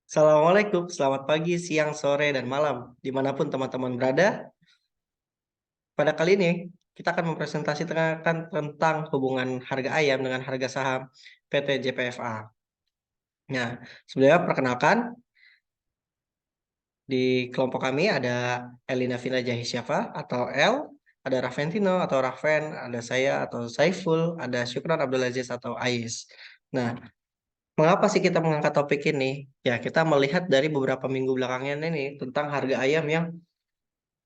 Assalamualaikum, selamat pagi, siang, sore, dan malam, dimanapun teman-teman berada. Pada kali ini, kita akan mempresentasikan tentang hubungan harga ayam dengan harga saham PT JPFA. Nah, sebelumnya perkenalkan, di kelompok kami ada Elina Vina Jahisyafa atau El, ada Raventino atau Raven, ada saya atau Saiful, ada Syukran Abdulaziz atau Ais. Nah, mengapa sih kita mengangkat topik ini? Ya, kita melihat dari beberapa minggu belakangan ini tentang harga ayam yang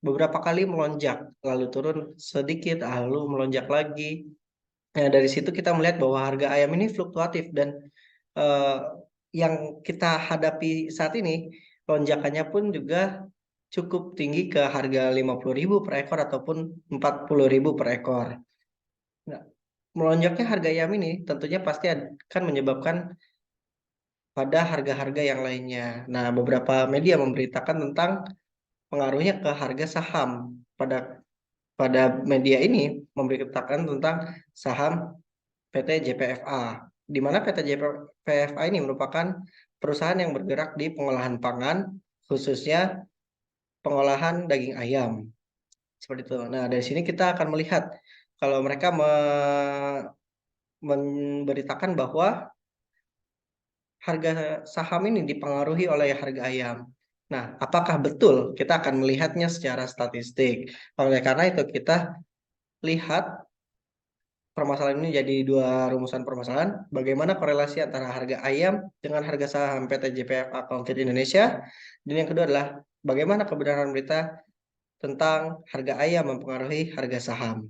beberapa kali melonjak, lalu turun sedikit, lalu melonjak lagi. Nah, dari situ kita melihat bahwa harga ayam ini fluktuatif dan eh, yang kita hadapi saat ini, lonjakannya pun juga cukup tinggi ke harga 50.000 per ekor ataupun 40.000 per ekor. Nah, melonjaknya harga ayam ini tentunya pasti akan menyebabkan pada harga-harga yang lainnya. Nah, beberapa media memberitakan tentang pengaruhnya ke harga saham. Pada pada media ini memberitakan tentang saham PT JPFA, di mana PT JPFA ini merupakan perusahaan yang bergerak di pengolahan pangan, khususnya pengolahan daging ayam. Seperti itu. Nah, dari sini kita akan melihat kalau mereka memberitakan bahwa harga saham ini dipengaruhi oleh harga ayam. Nah, apakah betul? Kita akan melihatnya secara statistik. Oleh karena itu, kita lihat permasalahan ini jadi dua rumusan permasalahan. Bagaimana korelasi antara harga ayam dengan harga saham PT JPF Accounted Indonesia. Dan yang kedua adalah bagaimana kebenaran berita tentang harga ayam mempengaruhi harga saham.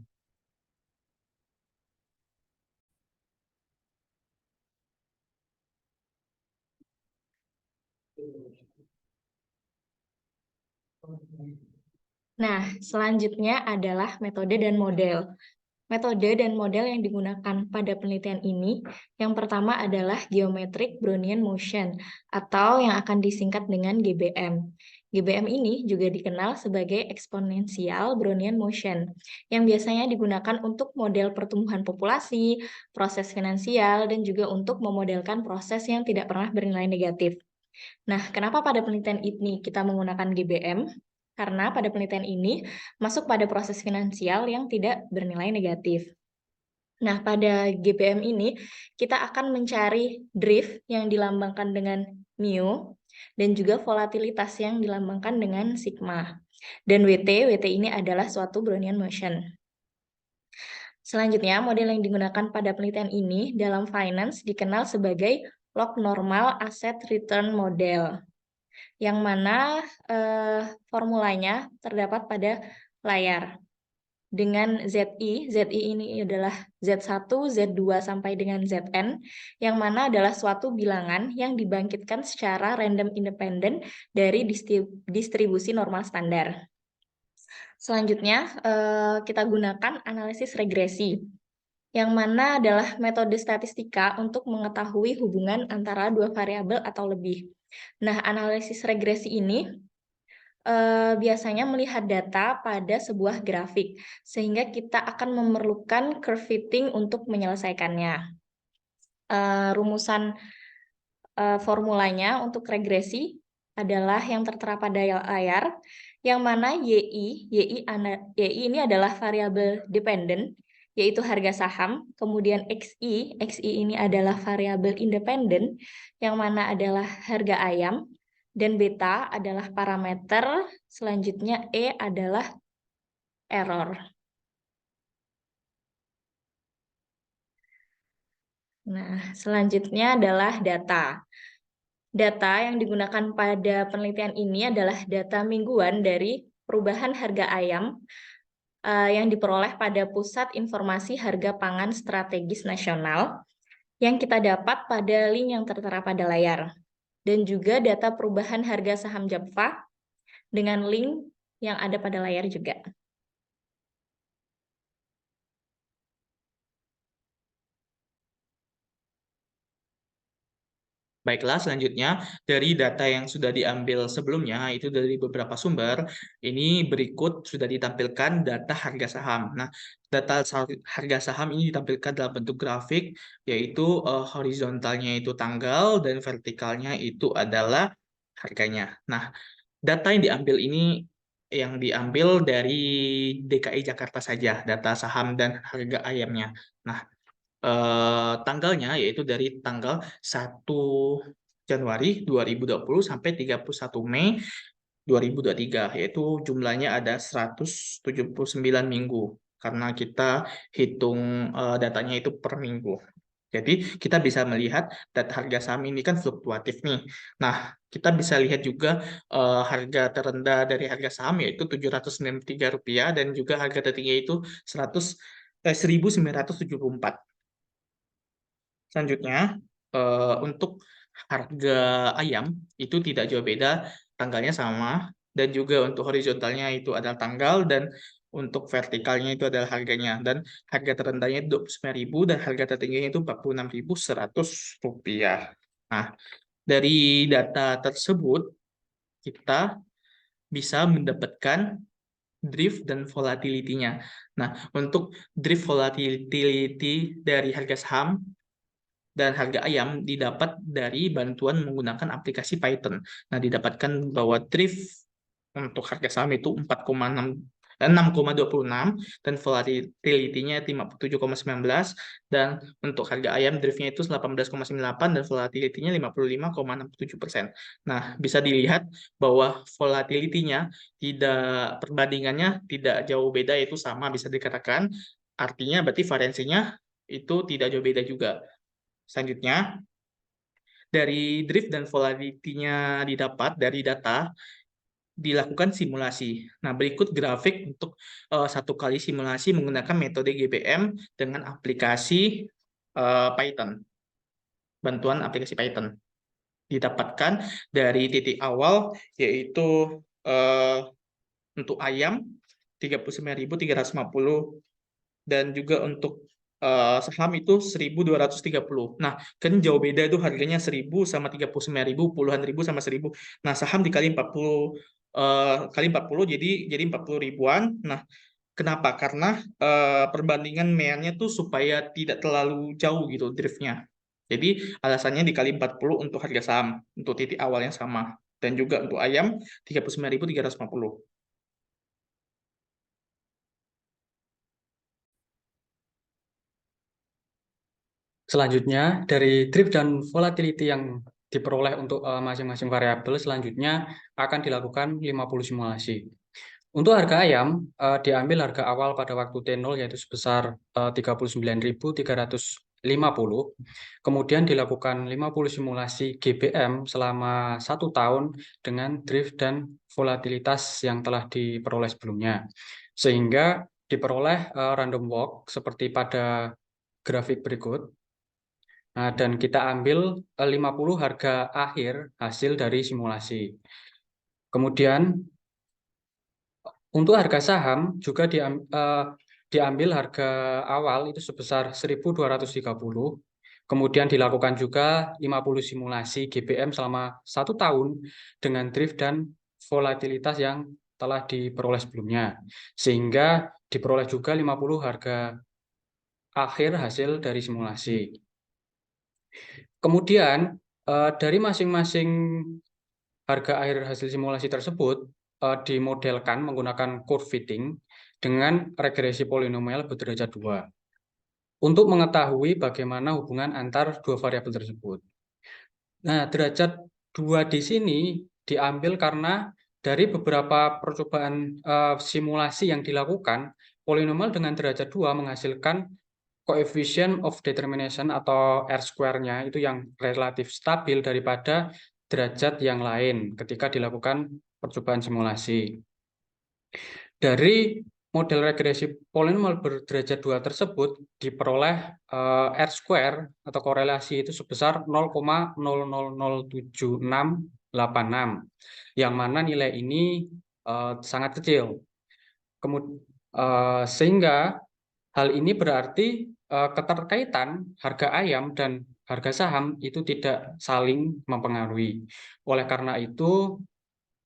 Nah, selanjutnya adalah metode dan model. Metode dan model yang digunakan pada penelitian ini, yang pertama adalah Geometric Brownian Motion, atau yang akan disingkat dengan GBM. GBM ini juga dikenal sebagai Exponential Brownian Motion, yang biasanya digunakan untuk model pertumbuhan populasi, proses finansial, dan juga untuk memodelkan proses yang tidak pernah bernilai negatif. Nah, kenapa pada penelitian ini kita menggunakan GBM? Karena pada penelitian ini masuk pada proses finansial yang tidak bernilai negatif. Nah, pada GBM ini kita akan mencari drift yang dilambangkan dengan mu dan juga volatilitas yang dilambangkan dengan sigma. Dan WT ini adalah suatu Brownian motion. Selanjutnya, model yang digunakan pada penelitian ini dalam finance dikenal sebagai log normal asset return model, yang mana formulanya terdapat pada layar. Dengan ZI ini adalah Z1, Z2 sampai dengan Zn, yang mana adalah suatu bilangan yang dibangkitkan secara random independen dari distribusi normal standar. Selanjutnya, kita gunakan analisis regresi, yang mana adalah metode statistika untuk mengetahui hubungan antara dua variabel atau lebih. Nah, analisis regresi ini biasanya melihat data pada sebuah grafik, sehingga kita akan memerlukan curve fitting untuk menyelesaikannya. Rumusan formulanya untuk regresi adalah yang tertera pada layar, yang mana YI ini adalah variabel dependent, yaitu harga saham, kemudian XI ini adalah variabel independen, yang mana adalah harga ayam, dan beta adalah parameter, selanjutnya E adalah error. Nah, selanjutnya adalah data. Data yang digunakan pada penelitian ini adalah data mingguan dari perubahan harga ayam yang diperoleh pada Pusat Informasi Harga Pangan Strategis Nasional yang kita dapat pada link yang tertera pada layar. Dan juga data perubahan harga saham Japfa dengan link yang ada pada layar juga. Baiklah, selanjutnya dari data yang sudah diambil sebelumnya, itu dari beberapa sumber, ini berikut sudah ditampilkan data harga saham. Nah, data harga saham ini ditampilkan dalam bentuk grafik, yaitu horizontalnya itu tanggal dan vertikalnya itu adalah harganya. Nah, data yang diambil dari DKI Jakarta saja, data saham dan harga ayamnya. Nah, tanggalnya yaitu dari tanggal 1 Januari 2020 sampai 31 Mei 2023, yaitu jumlahnya ada 179 minggu, karena kita hitung datanya itu per minggu. Jadi kita bisa melihat data harga saham ini kan fluktuatif nih. Nah, kita bisa lihat juga harga terendah dari harga saham yaitu Rp793 dan juga harga tertinggi itu 1.974. Selanjutnya, untuk harga ayam itu tidak jauh beda, tanggalnya sama, dan juga untuk horizontalnya itu adalah tanggal, dan untuk vertikalnya itu adalah harganya. Dan harga terendahnya itu Rp29.000 dan harga tertingginya itu Rp46.100. Nah, dari data tersebut, kita bisa mendapatkan drift dan volatility-nya. Nah, untuk drift volatility dari harga saham dan harga ayam didapat dari bantuan menggunakan aplikasi Python. Nah, didapatkan bahwa drift untuk harga saham itu 6,26 dan volatility-nya 57,19, dan untuk harga ayam drift-nya itu 18,98 dan volatility-nya 55,67%. Nah, bisa dilihat bahwa volatility-nya perbandingannya tidak jauh beda, itu sama bisa dikatakan. Artinya berarti variansinya itu tidak jauh beda juga. Selanjutnya, dari drift dan volatility-nya didapat dari data, dilakukan simulasi. Nah, berikut grafik untuk satu kali simulasi menggunakan metode GBM dengan aplikasi Python, bantuan aplikasi Python. Didapatkan dari titik awal, yaitu untuk ayam 39.350, dan juga untuk saham itu 1.230. Nah, kan jauh beda itu harganya 1.000 sama 39.000, puluhan ribu sama 1.000. Nah, saham dikali 40 kali 40 jadi 40 ribuan. Nah, kenapa? Karena perbandingan MEA-nya tuh supaya tidak terlalu jauh gitu driftnya. Jadi alasannya dikali 40 untuk harga saham, untuk titik awal yang sama. Dan juga untuk ayam 39.350. Selanjutnya, dari drift dan volatility yang diperoleh untuk masing-masing variabel, selanjutnya akan dilakukan 50 simulasi. Untuk harga ayam, diambil harga awal pada waktu T0 yaitu sebesar 39.350. Kemudian dilakukan 50 simulasi GBM selama 1 tahun dengan drift dan volatilitas yang telah diperoleh sebelumnya. Sehingga diperoleh random walk seperti pada grafik berikut. Nah, dan kita ambil 50 harga akhir hasil dari simulasi. Kemudian untuk harga saham juga diambil harga awal itu sebesar 1.230. Kemudian dilakukan juga 50 simulasi GBM selama 1 tahun dengan drift dan volatilitas yang telah diperoleh sebelumnya. Sehingga diperoleh juga 50 harga akhir hasil dari simulasi. Kemudian dari masing-masing harga akhir hasil simulasi tersebut dimodelkan menggunakan curve fitting dengan regresi polinomial berderajat 2 untuk mengetahui bagaimana hubungan antar dua variabel tersebut. Nah, derajat 2 di sini diambil karena dari beberapa percobaan simulasi yang dilakukan, polinomial dengan derajat 2 menghasilkan coefficient of determination atau R-square-nya itu yang relatif stabil daripada derajat yang lain ketika dilakukan percobaan simulasi. Dari model regresi polinomial berderajat 2 tersebut diperoleh R-square atau korelasi itu sebesar 0,007686, yang mana nilai ini sangat kecil. Sehingga hal ini berarti keterkaitan harga ayam dan harga saham itu tidak saling mempengaruhi. Oleh karena itu,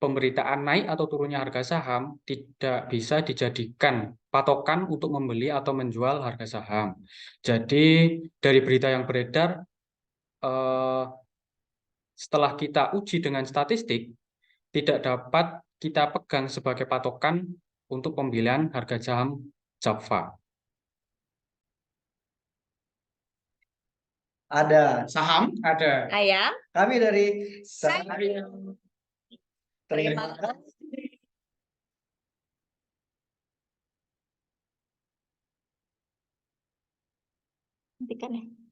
pemberitaan naik atau turunnya harga saham tidak bisa dijadikan patokan untuk membeli atau menjual harga saham. Jadi, dari berita yang beredar, setelah kita uji dengan statistik, tidak dapat kita pegang sebagai patokan untuk pemilihan harga saham Java. Ada. Saham? Ada. Ayam. Kami dari Saya- Terima kasih. Hentikan ya.